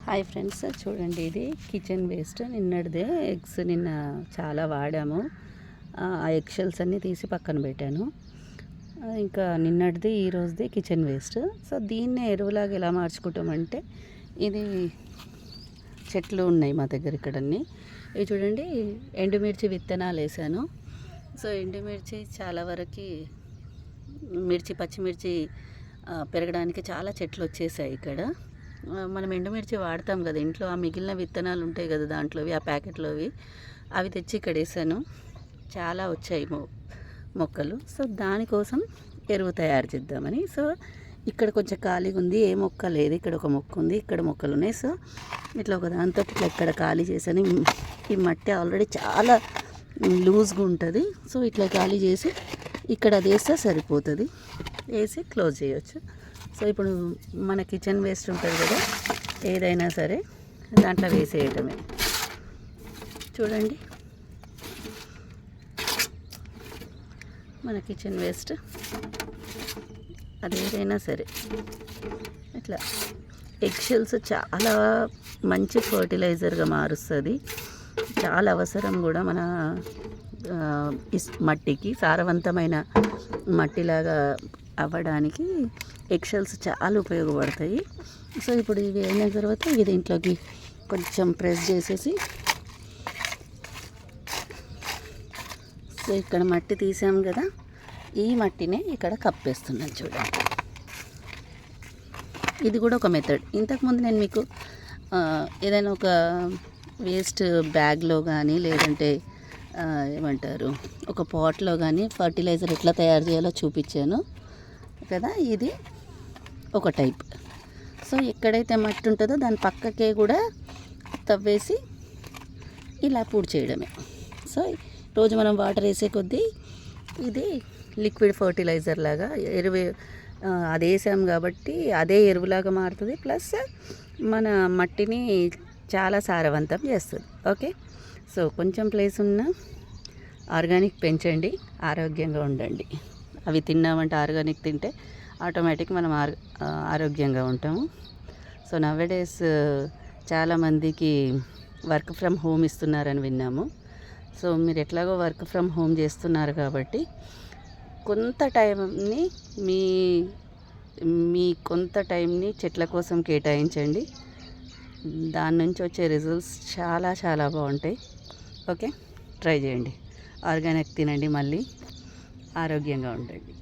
Hi friends, చూడండి ఇది kitchen waste నిన్నటిదే. Eggs నిన్న చాలా వాడాము. ఆ ఎగ్ షెల్స్ అన్నీ తీసి పక్కన పెట్టాను. ఇంకా నిన్నటిది ఈరోజుది కిచెన్ వేస్ట్. సో దీన్నే ఎరువులాగా ఎలా మార్చుకుంటామంటే, ఇది చెట్లు ఉన్నాయి మా దగ్గర ఇక్కడన్నీ. ఇవి చూడండి, ఎండుమిర్చి విత్తనాలు వేసాను. సో ఎండుమిర్చి చాలా వరకు పచ్చిమిర్చి పెరగడానికి చాలా చెట్లు వచ్చేసాయి ఇక్కడ. మనం ఎండుమిర్చి వాడతాం కదా ఇంట్లో, ఆ మిగిలిన విత్తనాలు ఉంటాయి కదా దాంట్లోవి, ఆ ప్యాకెట్లోవి, అవి తెచ్చి ఇక్కడ వేసాను. చాలా వచ్చాయి మొక్కలు. సో దానికోసం ఎరువు తయారు చేద్దామని. సో ఇక్కడ కొంచెం ఖాళీగా ఉంది, ఏ మొక్క లేదు. ఇక్కడ ఒక మొక్క ఉంది, ఇక్కడ మొక్కలు ఉన్నాయి. సో ఇట్లా ఒక దాంతో ఇట్లా ఇక్కడ ఖాళీ చేశాను. ఈ మట్టి ఆల్రెడీ చాలా లూజ్గా ఉంటుంది. సో ఇట్లా ఖాళీ చేసి ఇక్కడ అది వేస్తే సరిపోతుంది. వేసి క్లోజ్ చేయొచ్చు. సో ఇప్పుడు మన కిచెన్ వేస్ట్ ఉంటుంది కదా, ఏదైనా సరే దాంట్లో వేసేయటమే. చూడండి, మన కిచెన్ వేస్ట్ అది ఏదైనా సరే ఇట్లా. ఎగ్ షెల్స్ చాలా మంచి ఫర్టిలైజర్గా మారుస్తుంది. చాలా అవసరం కూడా మన మట్టికి, సారవంతమైన మట్టిలాగా అవ్వడానికి ఎగ్ షెల్స్ చాలా ఉపయోగపడతాయి. సో ఇప్పుడు ఇవి అయిన తర్వాత ఇది దీంట్లోకి కొంచెం ప్రెస్ చేసేసి, సో ఇక్కడ మట్టి తీసాం కదా, ఈ మట్టినే ఇక్కడ కప్పేస్తున్నాను. చూడండి, ఇది కూడా ఒక మెథడ్. ఇంతకుముందు నేను మీకు ఏదైనా ఒక వేస్ట్ బ్యాగ్లో కానీ, లేదంటే ఏమంటారు, ఒక పాట్లో కానీ ఫర్టిలైజర్ ఎట్లా తయారు చేయాలో చూపించాను కదా. ఇది ఒక టైప్. సో ఎక్కడైతే మట్టి ఉంటుందో దాని పక్కకే కూడా తవ్వేసి ఇలా పూడి చేయడమే. సో రోజు మనం వాటర్ వేసే కొద్దీ ఇది లిక్విడ్ ఫర్టిలైజర్ లాగా ఎరువు, అది వేసాం కాబట్టి అదే ఎరువులాగా మారుతుంది. ప్లస్ మన మట్టిని చాలా సారవంతం చేస్తుంది. ఓకే, సో కొంచెం ప్లేస్ ఉన్న ఆర్గానిక్ పెంచండి, ఆరోగ్యంగా ఉండండి. అవి తిన్నామంటే, ఆర్గానిక్ తింటే ఆటోమేటిక్ మనం ఆరోగ్యంగా ఉంటాము. సో నవ్వేడేస్ చాలామందికి వర్క్ ఫ్రమ్ హోమ్ ఇస్తున్నారని విన్నాము. సో మీరు ఎట్లాగో వర్క్ ఫ్రమ్ హోమ్ చేస్తున్నారు కాబట్టి కొంత టైంని మీ కొంత టైంని చెట్ల కోసం కేటాయించండి. దాని నుంచి వచ్చే రిజల్ట్స్ చాలా చాలా బాగుంటాయి. ఓకే, ట్రై చేయండి. ఆర్గానిక్ తినండి, మళ్ళీ ఆరోగ్యంగా ఉండండి.